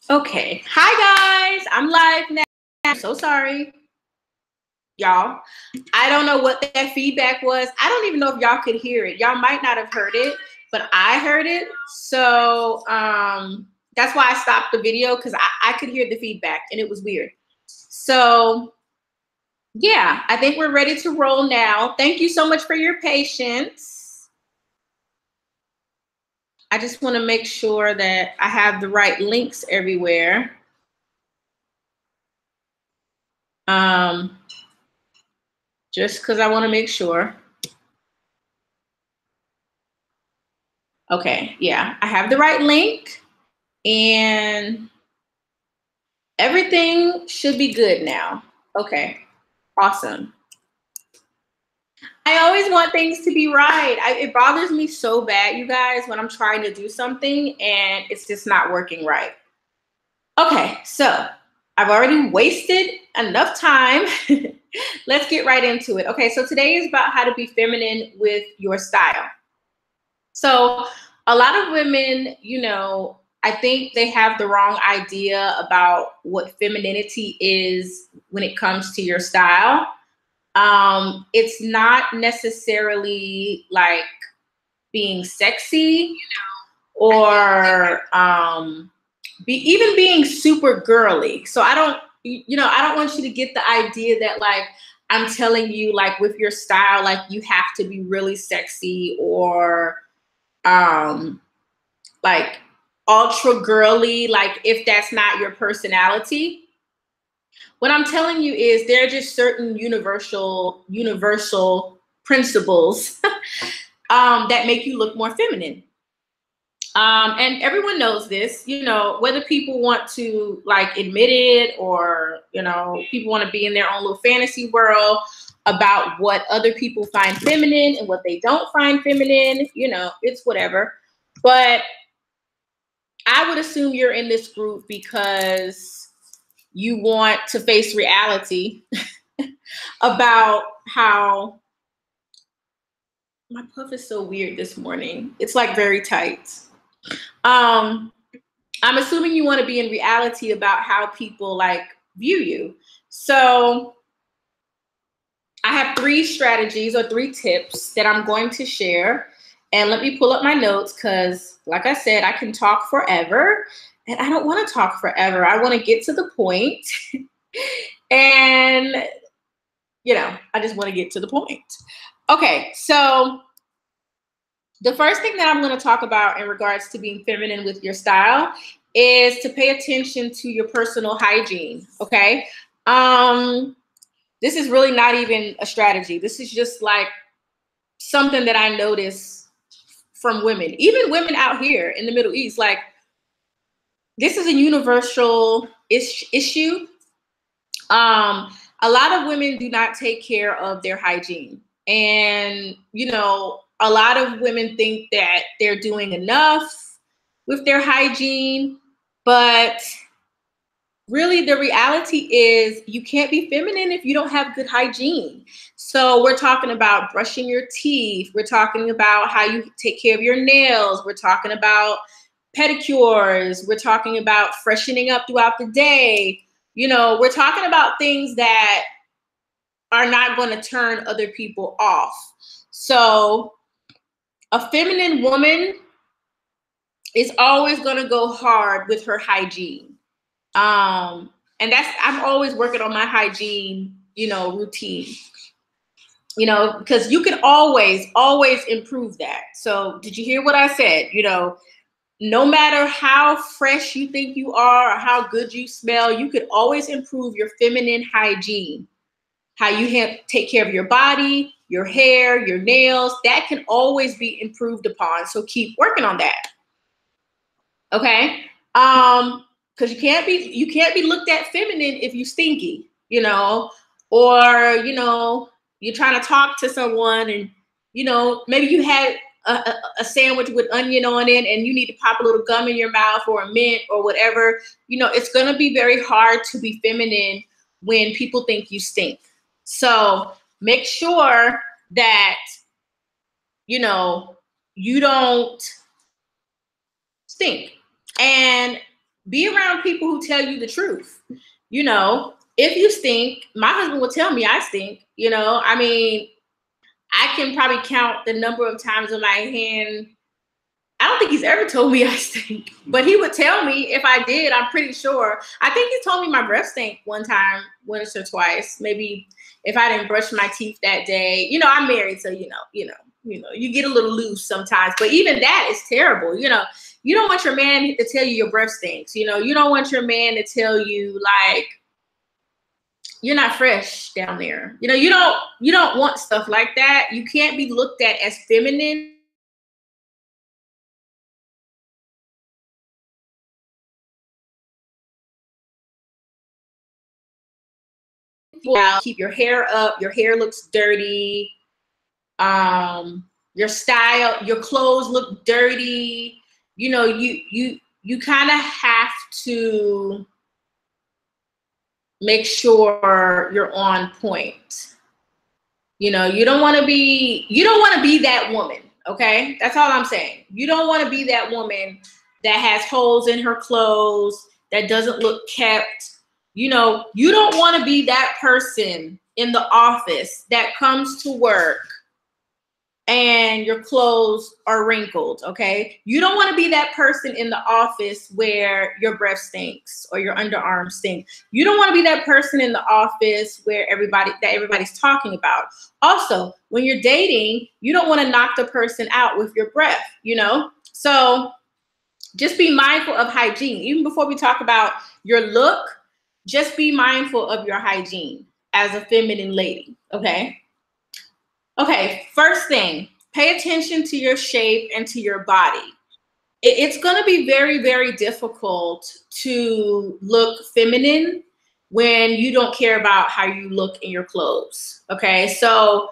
Okay. Hi guys. I'm live now. I'm so sorry, y'all. I don't know what that feedback was. I don't even know if y'all could hear it. Y'all might not have heard it, but I heard it. So that's why I stopped the video, because I could hear the feedback and it was weird. So yeah, I think we're ready to roll now. Thank you so much for your patience. I just want to make sure that I have the right links everywhere. Just because I want to make sure. Okay, yeah, I have the right link and everything should be good now. Okay, awesome. I always want things to be right. It bothers me so bad, you guys, when I'm trying to do something and it's just not working right. Okay, so I've already wasted enough time. Let's get right into it. Okay, so today is about how to be feminine with your style. So a lot of women, I think they have the wrong idea about what femininity is when it comes to your style. It's not necessarily like being sexy or even being super girly. So I don't want you to get the idea that like I'm telling you like with your style, like you have to be really sexy or like ultra girly, like if that's not your personality. What I'm telling you is there are just certain universal principles that make you look more feminine. And everyone knows this, whether people want to like admit it or, people want to be in their own little fantasy world about what other people find feminine and what they don't find feminine, it's whatever. But I would assume you're in this group because you want to face reality about how my puff is so weird this morning. It's like very tight. I'm assuming you want to be in reality about how people like view you. So I have 3 strategies or 3 tips that I'm going to share. And let me pull up my notes because, like I said, I can talk forever. And I don't want to talk forever. I want to get to the point. And, I just want to get to the point. Okay, so the first thing that I'm going to talk about in regards to being feminine with your style is to pay attention to your personal hygiene, okay? This is really not even a strategy. This is just like something that I notice from women, even women out here in the Middle East. Like, this is a universal issue. A lot of women do not take care of their hygiene. And, a lot of women think that they're doing enough with their hygiene, but really the reality is you can't be feminine if you don't have good hygiene. So we're talking about brushing your teeth. We're talking about how you take care of your nails. We're talking about pedicures. We're talking about freshening up throughout the day. We're talking about things that are not going to turn other people off. So a feminine woman is always going to go hard with her hygiene. And I'm always working on my hygiene, routine, because you can always improve that. So did you hear what I said? No matter how fresh you think you are or how good you smell, you could always improve your feminine hygiene. How you take care of your body, your hair, your nails, that can always be improved upon. So keep working on that. Okay? Because you can't be looked at feminine if you stinky, or you're trying to talk to someone and maybe you had a sandwich with onion on it and you need to pop a little gum in your mouth or a mint or whatever. It's going to be very hard to be feminine when people think you stink. So make sure that you don't stink. And Be around people who tell you the truth. You know, if you stink, my husband will tell me I stink. You know, I mean, I can probably count the number of times on my hand. I don't think he's ever told me I stink, but he would tell me if I did. I'm pretty sure. I think he told me my breath stank one time, once or twice. Maybe if I didn't brush my teeth that day. You know, I'm married, so you get a little loose sometimes. But even that is terrible. You know, you don't want your man to tell you your breath stinks. You know, you don't want your man to tell you like you're not fresh down there. You know, you don't want stuff like that. You can't be looked at as feminine. Keep your hair up. Your hair looks dirty. Your style, your clothes look dirty. You know, you kind of have to make sure you're on point. You know, you don't want to be that woman. Okay, that's all I'm saying. You don't want to be that woman that has holes in her clothes, that doesn't look kept. You know, you don't want to be that person in the office that comes to work and your clothes are wrinkled, okay? You don't want to be that person in the office where your breath stinks or your underarms stink. You don't want to be that person in the office where everybody's talking about. Also, when you're dating, you don't want to knock the person out with your breath, you know? So just be mindful of hygiene. Even before we talk about your look, just be mindful of your hygiene as a feminine lady, okay? Okay, first thing, pay attention to your shape and to your body. It's going to be very, very difficult to look feminine when you don't care about how you look in your clothes, okay? So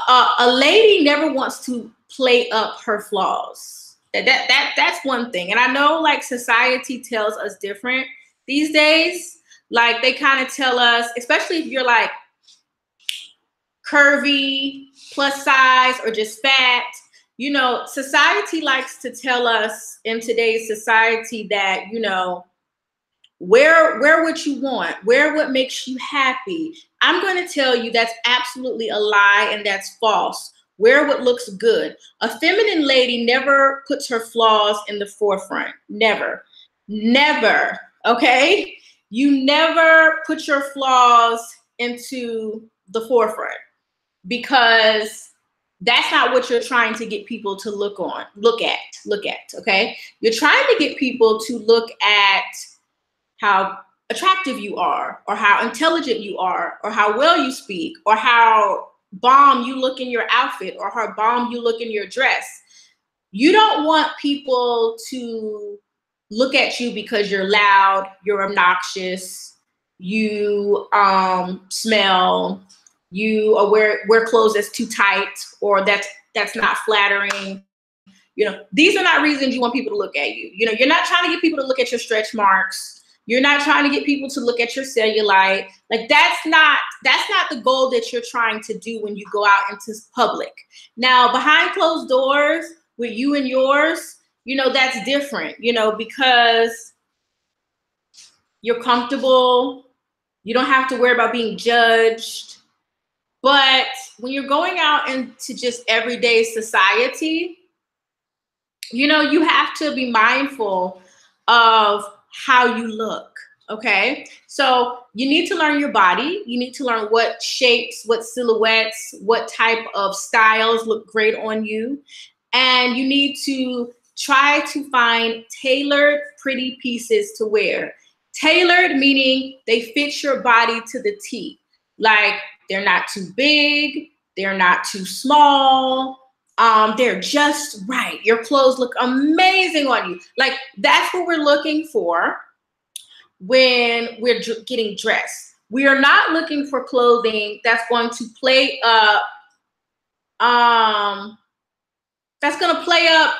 a lady never wants to play up her flaws. That's one thing. And I know like society tells us different these days. Like they kind of tell us, especially if you're like curvy, plus size, or just fat, you know, society likes to tell us in today's society that, you know, wear what you want, wear what makes you happy. I'm going to tell you that's absolutely a lie and that's false. Wear what looks good. A feminine lady never puts her flaws in the forefront. Never. Never. Okay? You never put your flaws into the forefront because that's not what you're trying to get people to look at, okay? You're trying to get people to look at how attractive you are, or how intelligent you are, or how well you speak, or how bomb you look in your outfit, or how bomb you look in your dress. You don't want people to look at you because you're loud, you're obnoxious, you smell, you wear clothes that's too tight, or that's not flattering. You know, these are not reasons you want people to look at you. You know, you're not trying to get people to look at your stretch marks. You're not trying to get people to look at your cellulite. Like that's not the goal that you're trying to do when you go out into public. Now, behind closed doors with you and yours, you know, that's different, you know, because you're comfortable. You don't have to worry about being judged. But when you're going out into just everyday society, you know, you have to be mindful of how you look, okay? So you need to learn your body. You need to learn what shapes, what silhouettes, what type of styles look great on you. And you need to try to find tailored, pretty pieces to wear. Tailored meaning they fit your body to the T. Like they're not too big, they're not too small, they're just right. Your clothes look amazing on you. Like that's what we're looking for when we're getting dressed. We are not looking for clothing that's going to play up,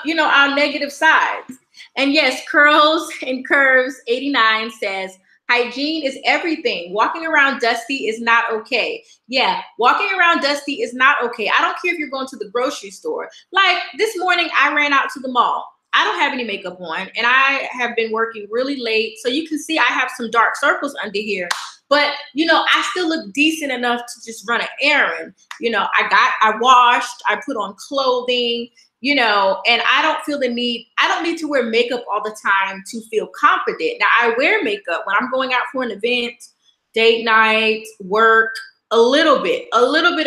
you know, our negative sides. And yes, Curls and Curves 89 says, hygiene is everything. Walking around dusty is not okay. Yeah, walking around dusty is not okay. I don't care if you're going to the grocery store. Like this morning, I ran out to the mall. I don't have any makeup on, and I have been working really late. So you can see I have some dark circles under here. But, you know, I still look decent enough to just run an errand. You know, I washed, I put on clothing, you know, and I don't need to wear makeup all the time to feel confident. Now, I wear makeup when I'm going out for an event, date night, work, a little bit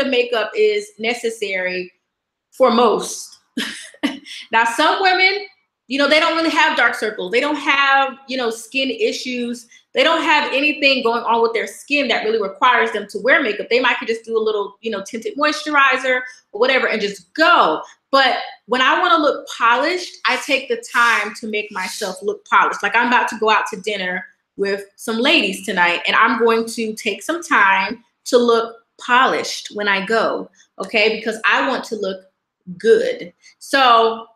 of makeup is necessary for most. Now, some women, you know, they don't really have dark circles. They don't have, you know, skin issues. They don't have anything going on with their skin that really requires them to wear makeup. They might could just do a little, you know, tinted moisturizer or whatever and just go. But when I want to look polished, I take the time to make myself look polished. Like I'm about to go out to dinner with some ladies tonight, and I'm going to take some time to look polished when I go, okay? Because I want to look good. So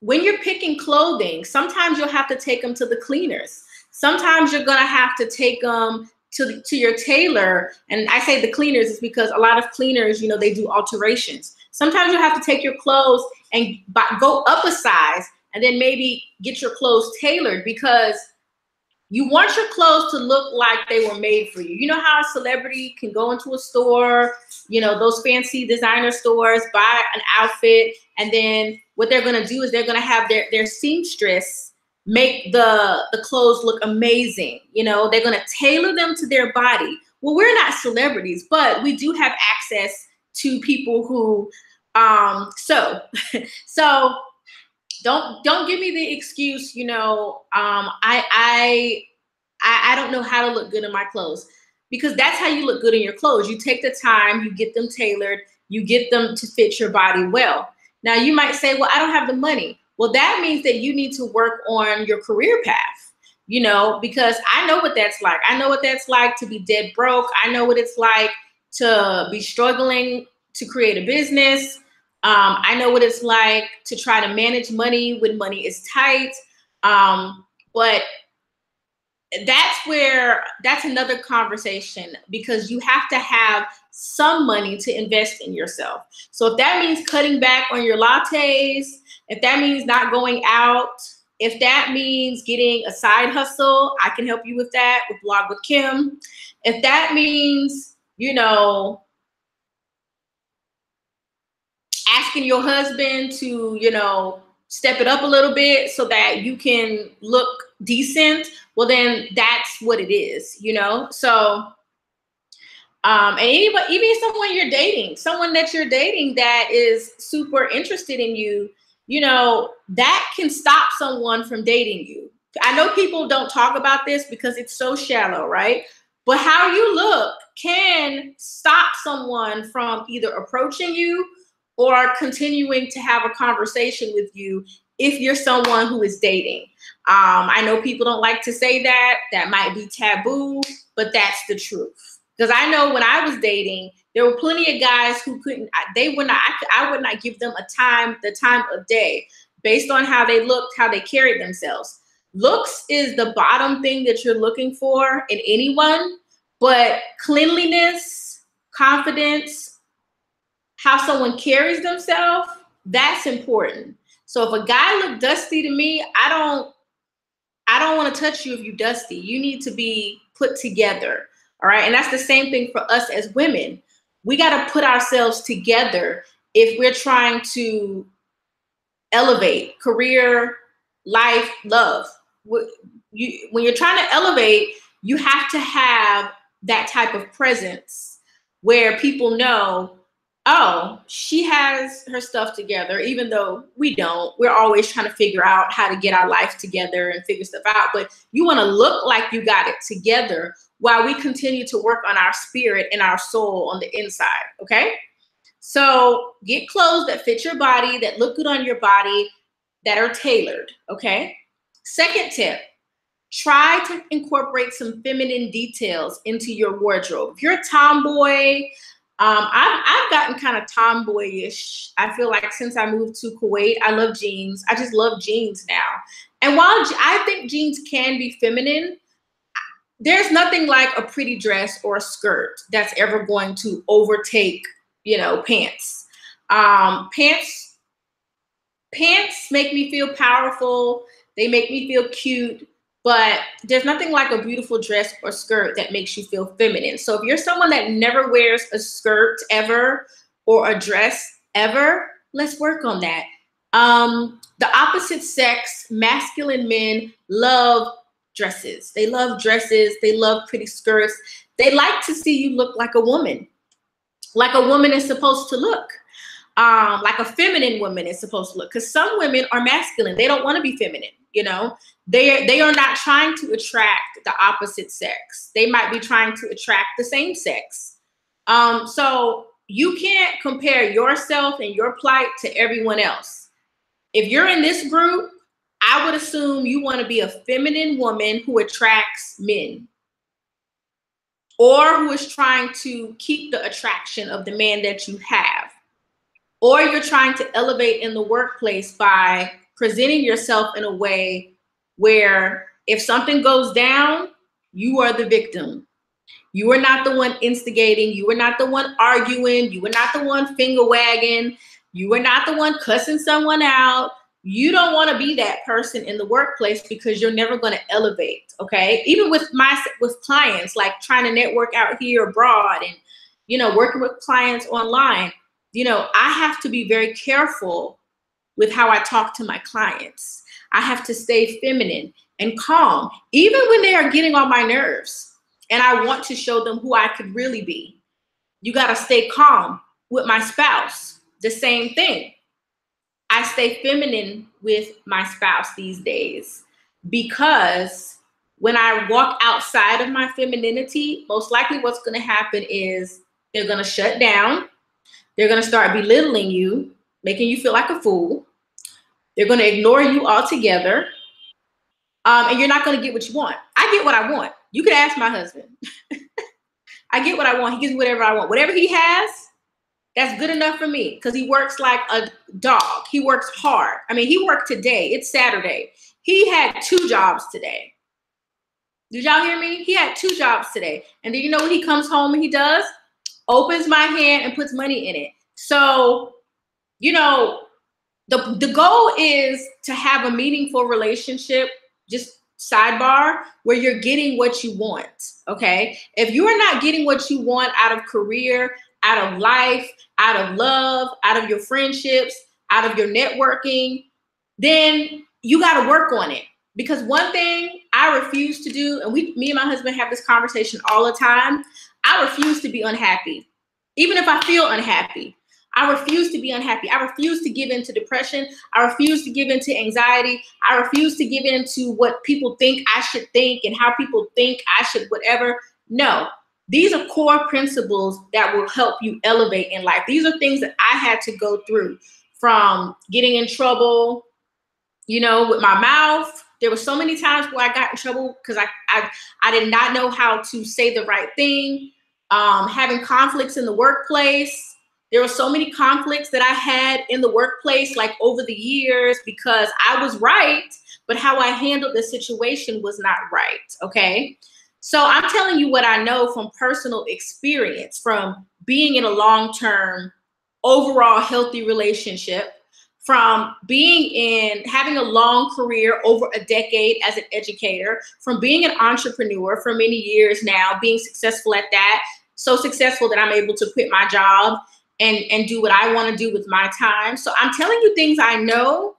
when you're picking clothing, sometimes you'll have to take them to the cleaners. Sometimes you're gonna have to take them to your tailor. And I say the cleaners is because a lot of cleaners, you know, they do alterations. Sometimes you have to take your clothes and go up a size and then maybe get your clothes tailored, because you want your clothes to look like they were made for you. You know how a celebrity can go into a store, you know, those fancy designer stores, buy an outfit, and then what they're gonna do is they're gonna have their seamstress make the clothes look amazing. You know, they're gonna tailor them to their body. Well, we're not celebrities, but we do have access to people who, so don't give me the excuse, you know, I don't know how to look good in my clothes, because that's how you look good in your clothes. You take the time, you get them tailored, you get them to fit your body well. Now you might say, well, I don't have the money. Well, that means that you need to work on your career path, you know, because I know what that's like. I know what that's like to be dead broke. I know what it's like to be struggling to create a business. I know what it's like to try to manage money when money is tight. But that's another conversation, because you have to have some money to invest in yourself. So if that means cutting back on your lattes, if that means not going out, if that means getting a side hustle, I can help you with that with Blog with Kim. If that means, you know, asking your husband to, you know, step it up a little bit so that you can look decent, well, then that's what it is, you know? So, and anybody, even someone you're dating, someone that you're dating that is super interested in you, you know, that can stop someone from dating you. I know people don't talk about this because it's so shallow, right? But how you look can stop someone from either approaching you or continuing to have a conversation with you if you're someone who is dating. I know people don't like to say that. That might be taboo, but that's the truth. Because I know when I was dating, there were plenty of guys who I would not give them the time of day based on how they looked, how they carried themselves. Looks is the bottom thing that you're looking for in anyone, but cleanliness, confidence, how someone carries themselves, that's important. So if a guy look dusty to me, I don't want to touch you if you're dusty. You need to be put together. All right. And that's the same thing for us as women. We got to put ourselves together if we're trying to elevate career, life, love. When you're trying to elevate, you have to have that type of presence where people know, oh, she has her stuff together, even though we don't. We're always trying to figure out how to get our life together and figure stuff out. But you want to look like you got it together while we continue to work on our spirit and our soul on the inside, okay? So get clothes that fit your body, that look good on your body, that are tailored, okay? Second tip, try to incorporate some feminine details into your wardrobe. If you're a tomboy, I've gotten kind of tomboyish. I feel like since I moved to Kuwait, I love jeans. I just love jeans now. And while I think jeans can be feminine, there's nothing like a pretty dress or a skirt that's ever going to overtake, you know, pants. Pants Pants make me feel powerful. They make me feel cute, but there's nothing like a beautiful dress or skirt that makes you feel feminine. So if you're someone that never wears a skirt ever or a dress ever, let's work on that. The opposite sex, masculine men, love dresses. They love dresses. They love pretty skirts. They like to see you look like a woman is supposed to look. Like a feminine woman is supposed to look. Because some women are masculine. They don't want to be feminine, you know. They are not trying to attract the opposite sex. They might be trying to attract the same sex. So you can't compare yourself and your plight to everyone else. If you're in this group, I would assume you want to be a feminine woman who attracts men, or who is trying to keep the attraction of the man that you have. Or you're trying to elevate in the workplace by presenting yourself in a way where if something goes down, you are the victim. You are not the one instigating. You are not the one arguing. You are not the one finger wagging. You are not the one cussing someone out. You don't want to be that person in the workplace because you're never going to elevate, okay? Even with clients, like trying to network out here abroad and, you know, working with clients online, you know, I have to be very careful with how I talk to my clients. I have to stay feminine and calm, even when they are getting on my nerves and I want to show them who I could really be. You got to stay calm. With my spouse, the same thing. I stay feminine with my spouse these days because when I walk outside of my femininity, most likely what's going to happen is they're going to shut down. They're going to start belittling you, making you feel like a fool. They're going to ignore you altogether. And you're not going to get what you want. I get what I want. You can ask my husband. I get what I want. He gives me whatever I want. Whatever he has, that's good enough for me because he works like a dog. He works hard. I mean, he worked today. It's Saturday. He had 2 jobs today. Did y'all hear me? He had 2 jobs today. And then you know what he comes home and he does? Opens my hand and puts money in it. So, you know, the goal is to have a meaningful relationship, just sidebar, where you're getting what you want, okay? If you are not getting what you want out of career, out of life, out of love, out of your friendships, out of your networking, then you got to work on it. Because one thing I refuse to do, and me and my husband have this conversation all the time, I refuse to be unhappy. Even if I feel unhappy, I refuse to be unhappy. I refuse to give in to depression. I refuse to give in to anxiety. I refuse to give in to what people think I should think and how people think I should whatever. No, these are core principles that will help you elevate in life. These are things that I had to go through, from getting in trouble, you know, with my mouth. There were so many times where I got in trouble because I did not know how to say the right thing. Having conflicts in the workplace. There were so many conflicts that I had in the workplace, like over the years, because I was right, but how I handled the situation was not right, okay? So I'm telling you what I know from personal experience, from being in a long-term, overall healthy relationship, from having a long career over a decade as an educator, from being an entrepreneur for many years now, being successful at that, so successful that I'm able to quit my job and do what I want to do with my time. So I'm telling you things I know,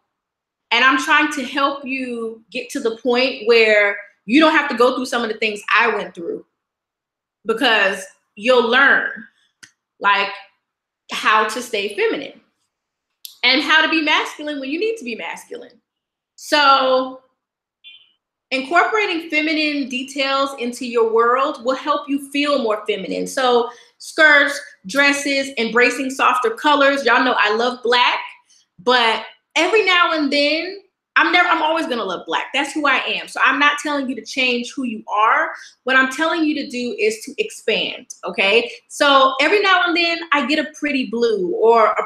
and I'm trying to help you get to the point where you don't have to go through some of the things I went through, because you'll learn like how to stay feminine and how to be masculine when you need to be masculine. So incorporating feminine details into your world will help you feel more feminine. So skirts, dresses, embracing softer colors. Y'all know I love black, but every now and then, I'm always gonna love black. That's who I am. So I'm not telling you to change who you are. What I'm telling you to do is to expand, okay? So every now and then I get a pretty blue or a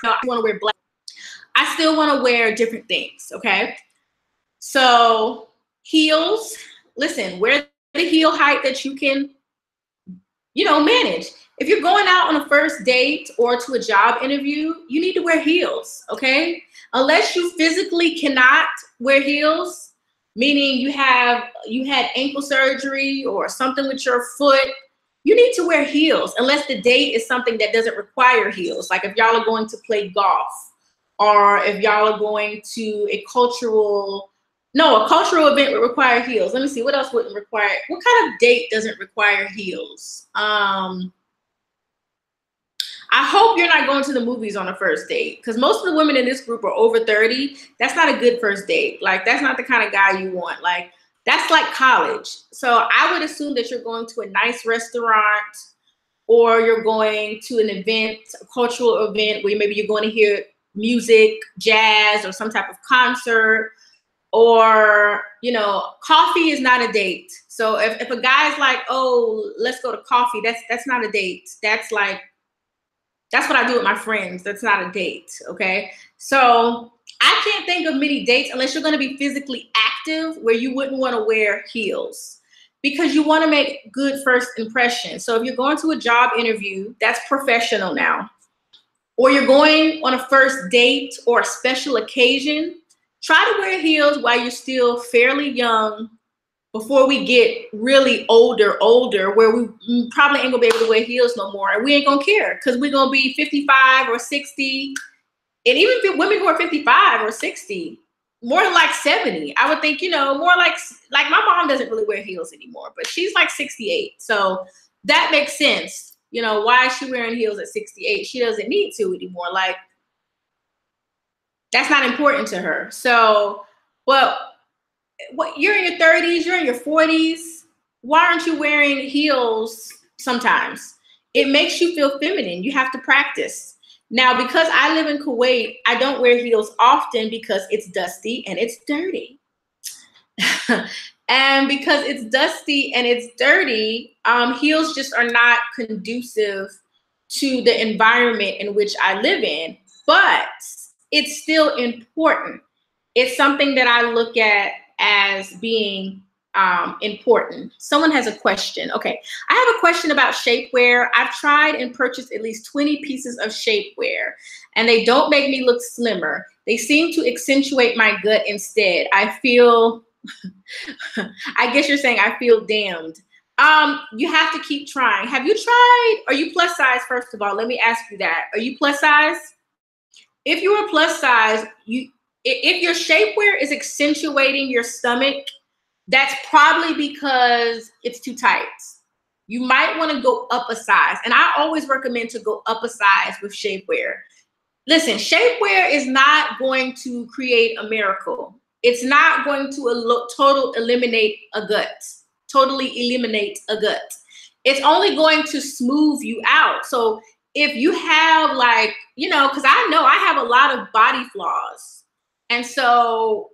I want to wear black. I still want to wear different things, okay? So heels, listen, wear the heel height that you can, manage. If you're going out on a first date or to a job interview, you need to wear heels, okay? Unless you physically cannot wear heels, meaning you had ankle surgery or something with your foot, you need to wear heels unless the date is something that doesn't require heels. Like if y'all are going to play golf, or if y'all are going to a cultural event would require heels. Let me see, what else wouldn't require? What kind of date doesn't require heels? I hope you're not going to the movies on a first date, because most of the women in this group are over 30. That's not a good first date. Like, that's not the kind of guy you want. Like, that's like college. So I would assume that you're going to a nice restaurant, or you're going to an event, a cultural event, where maybe you're going to hear music, jazz, or some type of concert. Or, coffee is not a date. So if a guy's like, oh, let's go to coffee, that's not a date. That's what I do with my friends. That's not a date, okay? So I can't think of many dates unless you're going to be physically active where you wouldn't want to wear heels, because you want to make good first impressions. So if you're going to a job interview, that's professional now. Or you're going on a first date or a special occasion, try to wear heels while you're still fairly young, before we get really older, where we probably ain't gonna be able to wear heels no more. And we ain't gonna care, because we're gonna be 55 or 60. And even if women who are 55 or 60, more like 70, I would think, more like my mom doesn't really wear heels anymore, but she's like 68. So that makes sense. Why is she wearing heels at 68? She doesn't need to anymore. Like, that's not important to her. So, you're in your 30s, you're in your 40s. Why aren't you wearing heels sometimes? It makes you feel feminine. You have to practice. Now, because I live in Kuwait, I don't wear heels often because it's dusty and it's dirty. And because it's dusty and it's dirty, heels just are not conducive to the environment in which I live in. But it's still important. It's something that I look at as being important. Someone has a question. Okay, I have a question about shapewear. I've tried and purchased at least 20 pieces of shapewear, and they don't make me look slimmer. They seem to accentuate my gut instead. I feel, I guess you're saying I feel damned. You have to keep trying. Have you tried? Are you plus size, first of all? Let me ask you that. Are you plus size? If you are plus size, if your shapewear is accentuating your stomach, that's probably because it's too tight. You might want to go up a size. And I always recommend to go up a size with shapewear. Listen, shapewear is not going to create a miracle. It's not going to totally eliminate a gut. It's only going to smooth you out. So if you have because I know I have a lot of body flaws. And so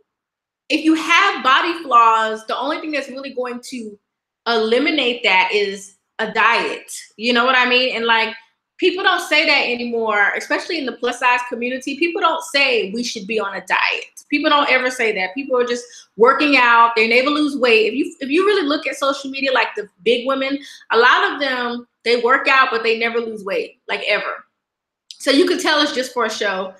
if you have body flaws, the only thing that's really going to eliminate that is a diet. You know what I mean? And people don't say that anymore, especially in the plus size community. People don't say we should be on a diet. People don't ever say that. People are just working out. They never lose weight. If you really look at social media, like the big women, a lot of them, they work out, but they never lose weight, ever. So you can tell it's just for a show.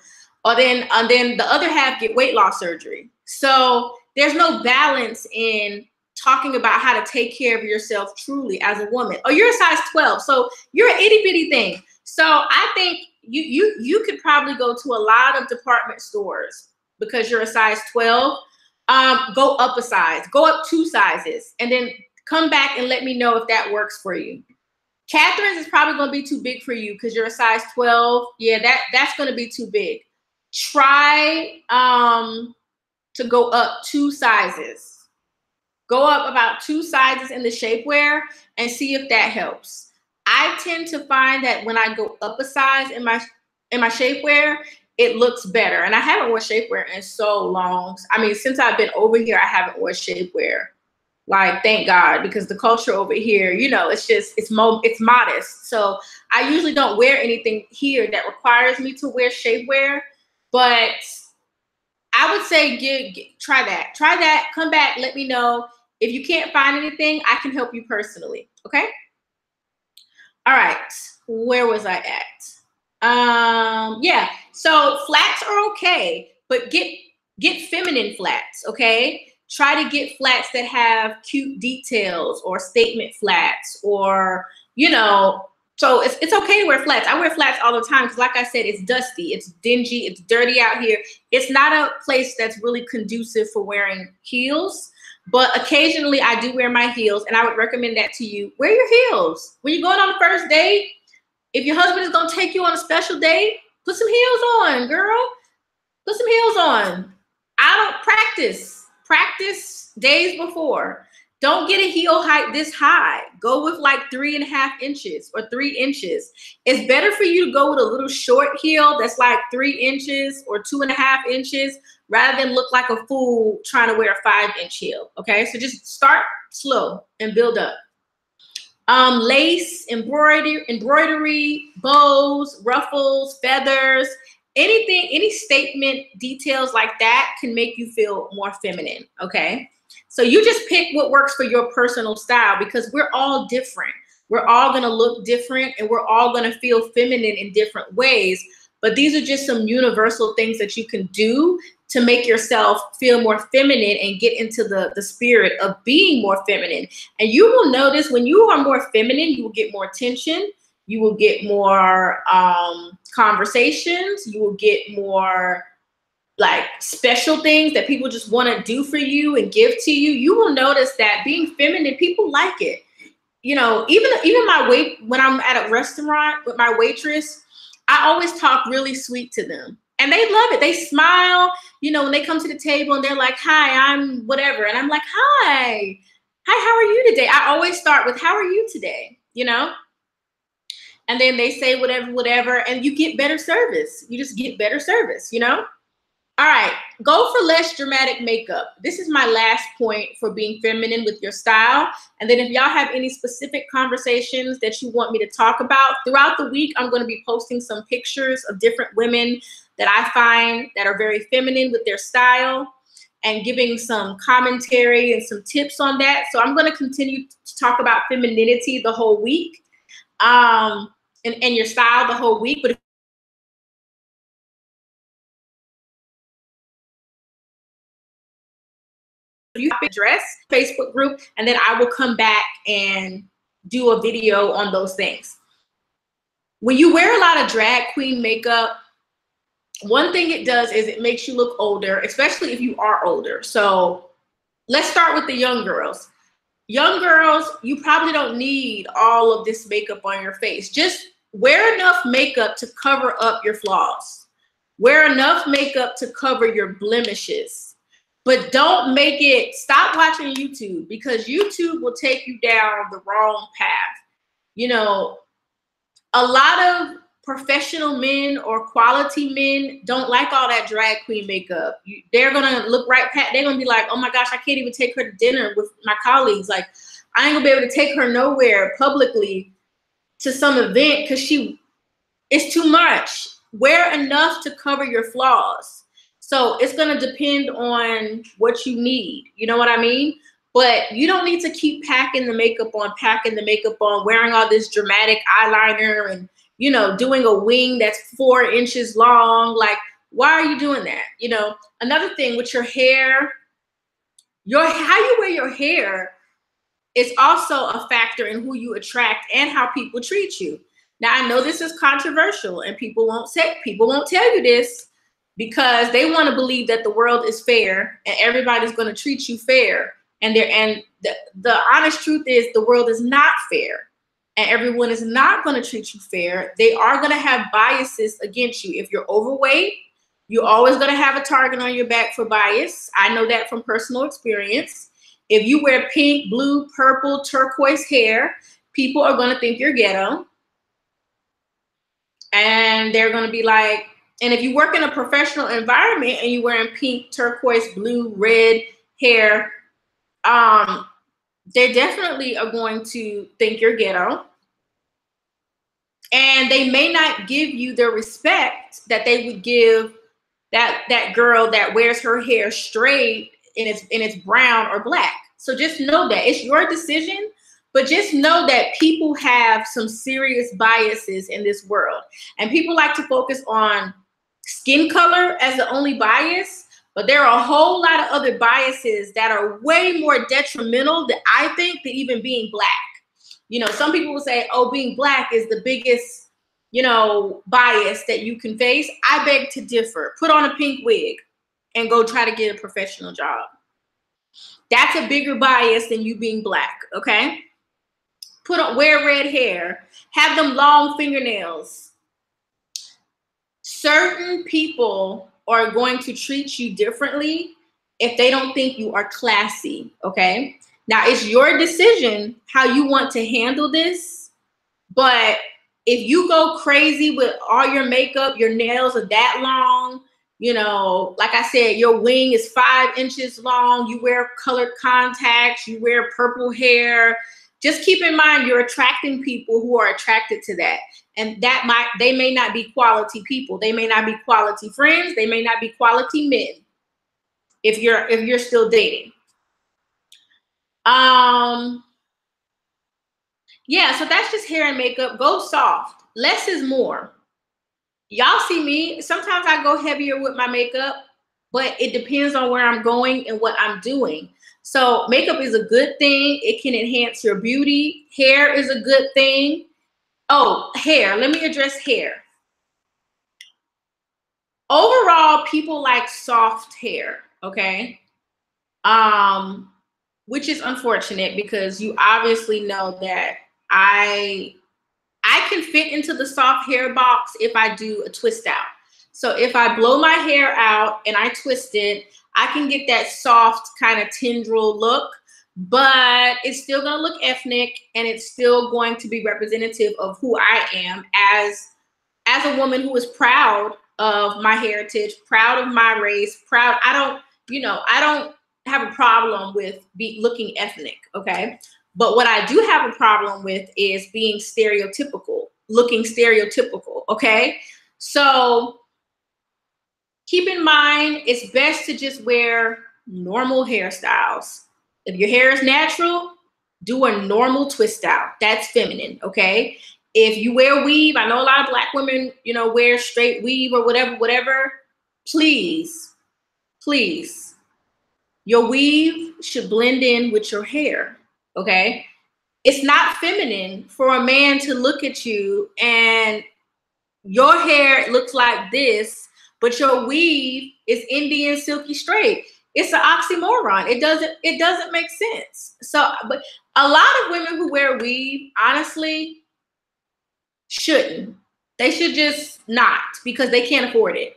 And then the other half get weight loss surgery. So there's no balance in talking about how to take care of yourself truly as a woman. Oh, you're a size 12, so you're an itty bitty thing. So I think you could probably go to a lot of department stores because you're a size 12. Go up a size, go up 2 sizes, and then come back and let me know if that works for you. Catherine's is probably going to be too big for you because you're a size 12. Yeah, that's going to be too big. Try to go up 2 sizes. Go up about 2 sizes in the shapewear and see if that helps. I tend to find that when I go up a size in my shapewear, it looks better. And I haven't worn shapewear in so long. I mean, since I've been over here, I haven't worn shapewear. Thank God, because the culture over here, it's modest. So I usually don't wear anything here that requires me to wear shapewear. But I would say try that. Try that. Come back. Let me know. If you can't find anything, I can help you personally. Okay? All right, where was I at? Yeah, so flats are okay, but get feminine flats, okay? Try to get flats that have cute details or statement flats, or, you know, so it's okay to wear flats. I wear flats all the time because, like I said, it's dusty, it's dingy, it's dirty out here. It's not a place that's really conducive for wearing heels. But occasionally I do wear my heels, and I would recommend that to you. Wear your heels. When you're going on the first date, if your husband is going to take you on a special date, put some heels on, girl. Put some heels on. I don't practice. Practice days before. Don't get a heel height this high. Go with like 3.5 inches or 3 inches. It's better for you to go with a little short heel that's like 3 inches or 2.5 inches rather than look like a fool trying to wear a 5-inch heel. Okay, so just start slow and build up. Lace, embroidery, bows, ruffles, feathers, anything, any statement details like that can make you feel more feminine, okay? So you just pick what works for your personal style, because we're all different. We're all gonna look different, and we're all gonna feel feminine in different ways. But these are just some universal things that you can do to make yourself feel more feminine and get into the spirit of being more feminine. And you will notice when you are more feminine, you will get more attention. You will get more conversations. You will get more like special things that people just want to do for you and give to you. You will notice that being feminine, people like it. You know, even when I'm at a restaurant with my waitress, I always talk really sweet to them. And they love it. They smile, you know, when they come to the table and they're like, hi, I'm whatever. And I'm like, hi, how are you today? I always start with, how are you today? You know? And then they say whatever, and you get better service. You just get better service, you know? All right, go for less dramatic makeup. This is my last point for being feminine with your style. And then if y'all have any specific conversations that you want me to talk about throughout the week, I'm going to be posting some pictures of different women that I find that are very feminine with their style and giving some commentary and some tips on that. So I'm going to continue to talk about femininity the whole week, and your style the whole week. But you have to address Facebook group, and then I will come back and do a video on those things. When you wear a lot of drag queen makeup, one thing it does is it makes you look older, especially if you are older. So let's start with the young girls. Young girls, you probably don't need all of this makeup on your face. Just wear enough makeup to cover up your flaws. Wear enough makeup to cover your blemishes. But don't make it, stop watching YouTube, because YouTube will take you down the wrong path. You know, a lot of professional men or quality men don't like all that drag queen makeup. They're gonna look right past, they're gonna be like, oh my gosh, I can't even take her to dinner with my colleagues. Like, I ain't gonna be able to take her nowhere publicly to some event because it's too much. Wear enough to cover your flaws. So it's gonna depend on what you need. You know what I mean? But you don't need to keep packing the makeup on, wearing all this dramatic eyeliner and, you know, doing a wing that's 4 inches long. Like, why are you doing that? You know, another thing with your hair, how you wear your hair is also a factor in who you attract and how people treat you. Now, I know this is controversial and people won't tell you this because they want to believe that the world is fair and everybody's going to treat you fair. And the honest truth is the world is not fair. And everyone is not going to treat you fair. They are going to have biases against you. If you're overweight, you're always going to have a target on your back for bias. I know that from personal experience. If you wear pink, blue, purple, turquoise hair, people are going to think you're ghetto. And they're going to be like, and if you work in a professional environment and you're wearing pink, turquoise, blue, red hair, they definitely are going to think you're ghetto. And they may not give you the respect that they would give that girl that wears her hair straight and it's brown or black. So just know that it's your decision, But just know that people have some serious biases in this world. And people like to focus on skin color as the only bias, but there are a whole lot of other biases that are way more detrimental, that I think, than even being black. You know, some people will say, oh, being black is the biggest, you know, bias that you can face. I beg to differ. Put on a pink wig and go try to get a professional job. That's a bigger bias than you being black, okay? Wear red hair, have them long fingernails. Certain people are going to treat you differently if they don't think you are classy, okay? Now, it's your decision how you want to handle this, but if you go crazy with all your makeup, your nails are that long, you know, like I said, your wing is 5 inches long, you wear colored contacts, you wear purple hair, just keep in mind you're attracting people who are attracted to that. And they may not be quality people. They may not be quality friends. They may not be quality men if you're still dating. Yeah, so that's just hair and makeup. Go soft. Less is more. Y'all see me. Sometimes I go heavier with my makeup, but it depends on where I'm going and what I'm doing. So makeup is a good thing. It can enhance your beauty. Hair is a good thing. Oh, hair. Let me address hair. Overall, people like soft hair, okay? Which is unfortunate because you obviously know that I can fit into the soft hair box if I do a twist out. So if I blow my hair out and I twist it, I can get that soft kind of tendril look, but it's still gonna look ethnic and it's still going to be representative of who I am as a woman who is proud of my heritage, proud of my race, proud. I don't have a problem with looking ethnic, okay? But what I do have a problem with is being stereotypical, looking stereotypical, okay? So keep in mind, it's best to just wear normal hairstyles. If your hair is natural, do a normal twist out. That's feminine, okay? If you wear weave, I know a lot of black women, you know, wear straight weave or whatever. Please, your weave should blend in with your hair, okay? It's not feminine for a man to look at you and your hair looks like this, but your weave is Indian silky straight. It's an oxymoron. It doesn't make sense. So, but a lot of women who wear weave, honestly, shouldn't. They should just not, because they can't afford it.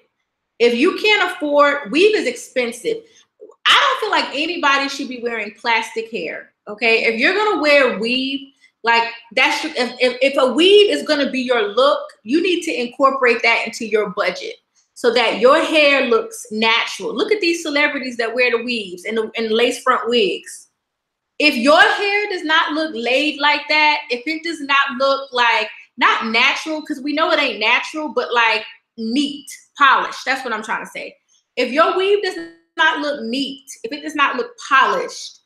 If you can't afford, weave is expensive. I don't feel like anybody should be wearing plastic hair, okay? If you're gonna wear weave, like that's if a weave is gonna be your look, you need to incorporate that into your budget so that your hair looks natural. Look at these celebrities that wear the weaves and the lace front wigs. If your hair does not look laid like that, if it does not look like, not natural, because we know it ain't natural, but like neat, polished. That's what I'm trying to say. If your weave does not look neat, if it does not look polished,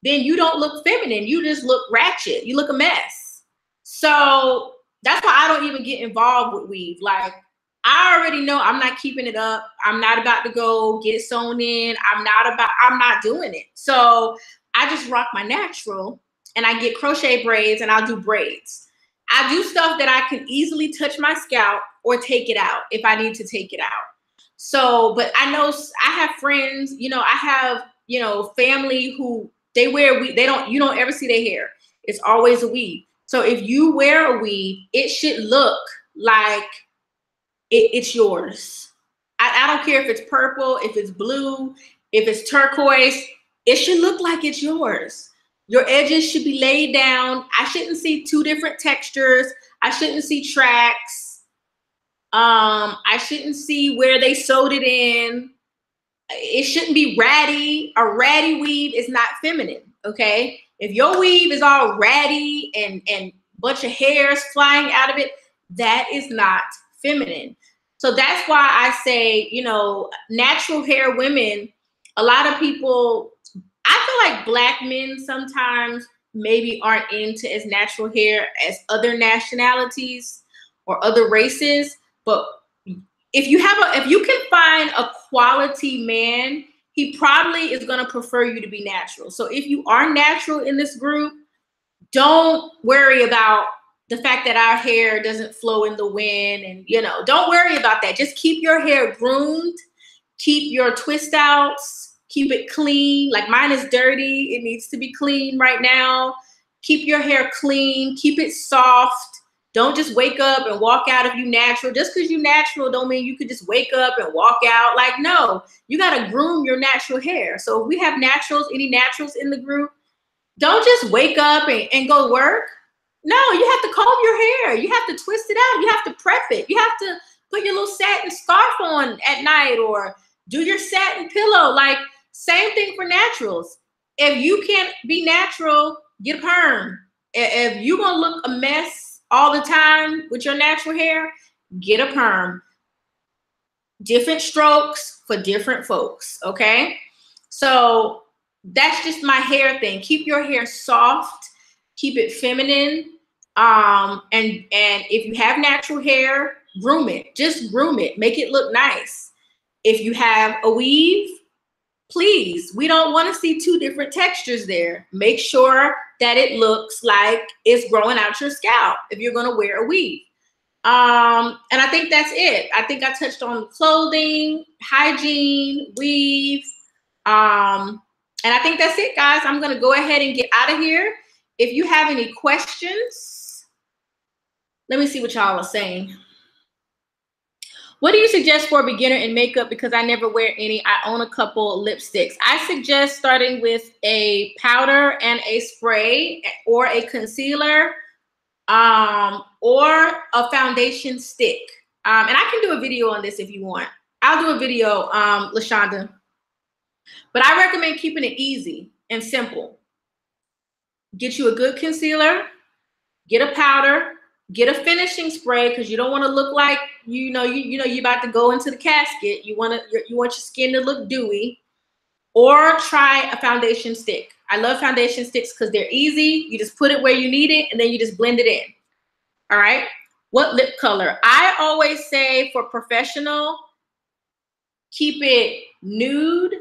then you don't look feminine. You just look ratchet. You look a mess. So that's why I don't even get involved with weave. Like, I already know I'm not keeping it up. I'm not about to go get it sewn in. I'm not doing it. So I just rock my natural and I get crochet braids and I'll do braids. I do stuff that I can easily touch my scalp or take it out if I need to take it out. So, but I know I have friends, you know, I have, you know, family who they wear weave. You don't ever see their hair. It's always a weave. So if you wear a weave, it should look like it's yours. I don't care if it's purple, if it's blue, if it's turquoise, it should look like it's yours. Your edges should be laid down. I shouldn't see two different textures. I shouldn't see tracks. I shouldn't see where they sewed it in. It shouldn't be ratty. A ratty weave is not feminine, okay? If your weave is all ratty and bunch of hairs flying out of it, that is not feminine. So that's why I say, you know, natural hair women, a lot of people, I feel like black men sometimes maybe aren't into as natural hair as other nationalities or other races. But if you can find a quality man, he probably is going to prefer you to be natural. So if you are natural in this group, don't worry about the fact that our hair doesn't flow in the wind, and don't worry about that. Just keep your hair groomed, keep your twist outs, keep it clean. Like mine is dirty, it needs to be clean right now. Keep your hair clean, keep it soft. Don't just wake up and walk out if you natural. Just because you natural don't mean you could just wake up and walk out. Like, no, you got to groom your natural hair. So if we have naturals, any naturals in the group, don't just wake up and go to work. No, you have to comb your hair. You have to twist it out. You have to prep it. You have to put your little satin scarf on at night or do your satin pillow. Like, same thing for naturals. If you can't be natural, get a perm. If you're going to look a mess all the time with your natural hair, get a perm. Different strokes for different folks, okay? So that's just my hair thing. Keep your hair soft, keep it feminine. And if you have natural hair, groom it. Just groom it. Make it look nice. If you have a weave, please, we don't want to see two different textures there. Make sure that it looks like it's growing out your scalp if you're going to wear a weave. And I think that's it. I think I touched on clothing, hygiene, weave. And I think that's it, guys. I'm going to go ahead and get out of here. If you have any questions, let me see what y'all are saying. What do you suggest for a beginner in makeup? Because I never wear any. I own a couple lipsticks. I suggest starting with a powder and a spray or a concealer or a foundation stick. And I can do a video on this if you want. I'll do a video, LaShonda. But I recommend keeping it easy and simple. Get you a good concealer, get a powder, get a finishing spray because you don't want to look like you're about to go into the casket. You want your skin to look dewy. Or try a foundation stick. I love foundation sticks because they're easy. You just put it where you need it and then you just blend it in. All right. What lip color? I always say for professional, keep it nude.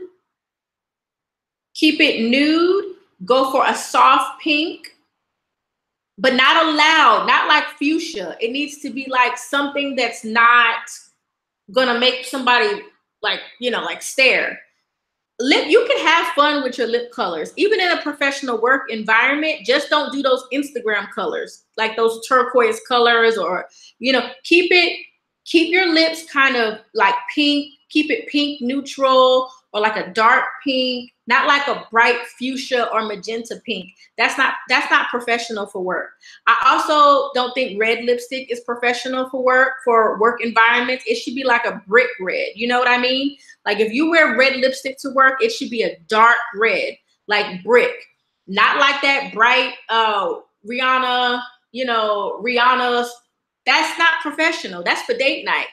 Keep it nude. Go for a soft pink. But not a loud, not like fuchsia. It needs to be like something that's not gonna make somebody like stare. You can have fun with your lip colors. Even in a professional work environment, just don't do those Instagram colors, like those turquoise colors or, keep your lips kind of like pink, keep it pink neutral or like a dark pink, not like a bright fuchsia or magenta pink. That's not professional for work. I also don't think red lipstick is professional for work environments. It should be like a brick red. You know what I mean? Like if you wear red lipstick to work, it should be a dark red, like brick, not like that bright Rihanna, Rihanna's. That's not professional. That's for date night,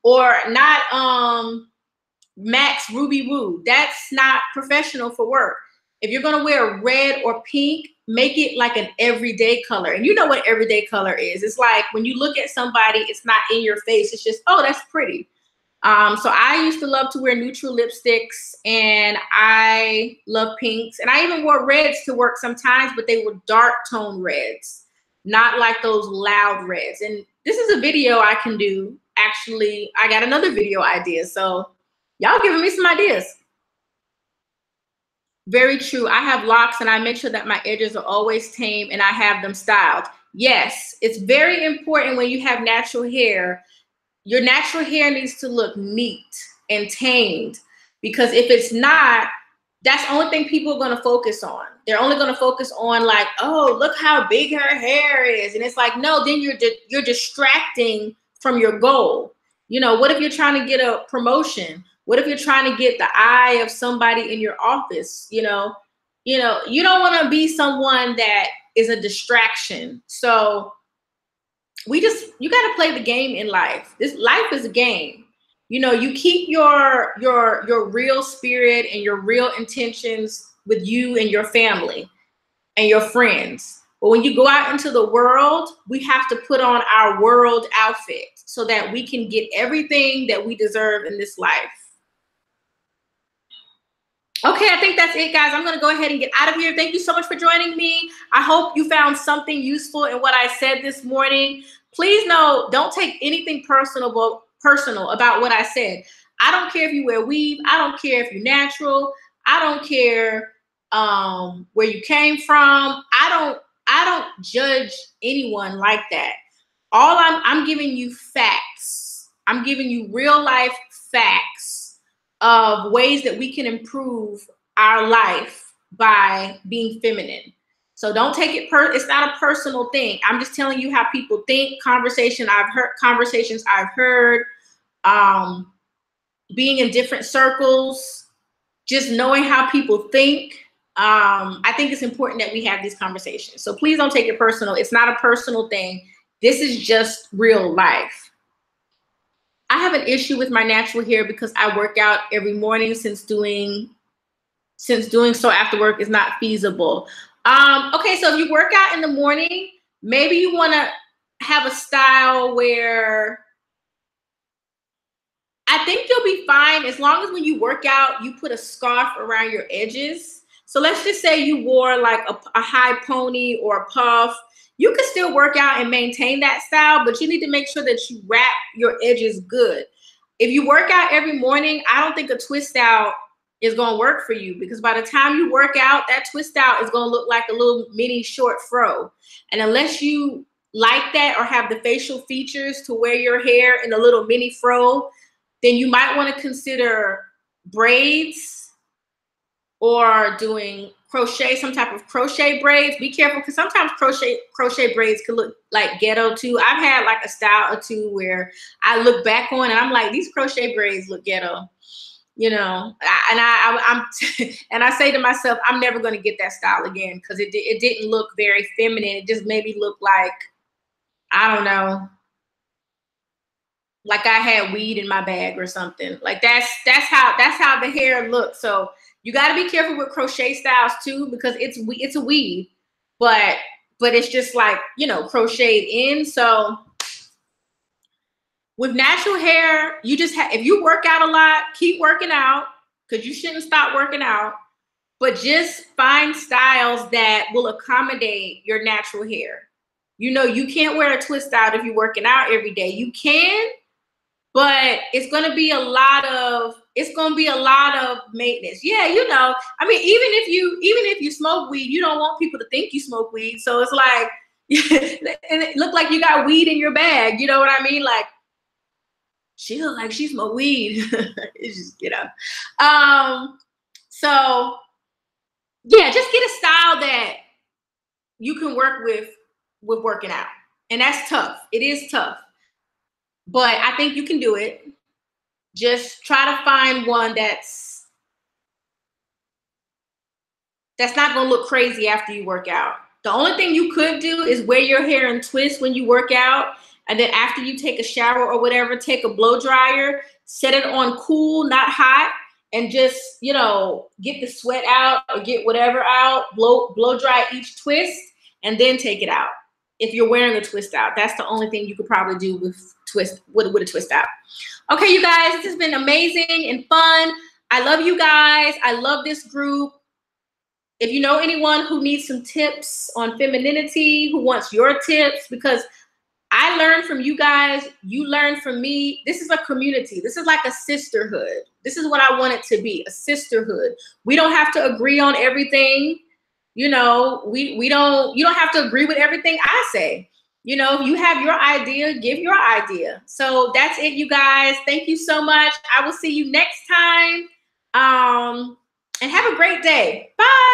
or not Max Ruby Woo. That's not professional for work. If you're gonna wear red or pink, make it like an everyday color. And you know what everyday color is. It's like when you look at somebody, it's not in your face. It's just, oh, that's pretty. So I used to love to wear neutral lipsticks and I love pinks. And I even wore reds to work sometimes, but they were dark tone reds, not like those loud reds. And this is a video I can do. Actually, I got another video idea. So y'all giving me some ideas. Very true. I have locks and I make sure that my edges are always tame and I have them styled. Yes, it's very important when you have natural hair. Your natural hair needs to look neat and tamed, because if it's not, that's the only thing people are going to focus on. They're only going to focus on like, oh, look how big her hair is. And it's like, no, then you're distracting from your goal. What if you're trying to get a promotion? What if you're trying to get the eye of somebody in your office? You don't want to be someone that is a distraction. So you got to play the game in life. This life is a game. You keep your real spirit and your real intentions with you and your family. and your friends. But when you go out into the world, we have to put on our world outfit so that we can get everything that we deserve in this life. Okay, I think that's it, guys. I'm going to go ahead and get out of here. Thank you so much for joining me. I hope you found something useful in what I said this morning. Please know, don't take anything personal about what I said. I don't care if you wear weave. I don't care if you're natural. I don't care where you came from. I don't judge anyone like that. I'm giving you facts. I'm giving you real life facts of ways that we can improve our life by being feminine. So don't take it it's not a personal thing. I'm just telling you how people think, conversations I've heard, being in different circles, just knowing how people think. I think it's important that we have these conversations. So please don't take it personal. It's not a personal thing. This is just real life. I have an issue with my natural hair because I work out every morning since doing so after work is not feasible. Okay, so if you work out in the morning, maybe you want to have a style where I think you'll be fine as long as when you work out, you put a scarf around your edges. So let's just say you wore like a high pony or a puff. You can still work out and maintain that style, but you need to make sure that you wrap your edges good. If you work out every morning, I don't think a twist out is going to work for you, because by the time you work out, that twist out is going to look like a little mini short fro. And unless you like that or have the facial features to wear your hair in a little mini fro, then you might want to consider braids or doing crochet, some type of crochet braids. Be careful, because sometimes crochet braids can look like ghetto too. I've had like a style or two where I look back on and I'm like, these crochet braids look ghetto, you know. I'm and I say to myself, I'm never going to get that style again, because it didn't look very feminine. It just made me look like, I don't know, like I had weed in my bag or something. Like that's how the hair looks. So you got to be careful with crochet styles too, because it's a weave, but it's just like, you know, crocheted in. So with natural hair, you just if you work out a lot, keep working out, because you shouldn't stop working out, but just find styles that will accommodate your natural hair. You know, you can't wear a twist out if you're working out every day. You can, but it's going to be a lot of maintenance. Yeah, you know, I mean, even if you smoke weed, you don't want people to think you smoke weed. So it's like, and it look like you got weed in your bag. You know what I mean? Like, she look like she smoked weed. It's just, you know. So yeah, just get a style that you can work with working out. And that's tough. It is tough. But I think you can do it. Just try to find one that's not going to look crazy after you work out. The only thing you could do is wear your hair in twists when you work out. And then after you take a shower or whatever, take a blow dryer, set it on cool, not hot, and just, you know, get the sweat out or get whatever out, blow dry each twist, and then take it out. If you're wearing a twist out, that's the only thing you could probably do with a twist out. Okay, you guys, this has been amazing and fun. I love you guys. I love this group. If you know anyone who needs some tips on femininity, who wants your tips, because I learned from you guys, you learned from me. This is a community. This is like a sisterhood. This is what I want it to be, a sisterhood. We don't have to agree on everything. You know, you don't have to agree with everything I say. You know, if you have your idea, give your idea. So that's it, you guys. Thank you so much. I will see you next time. And have a great day. Bye.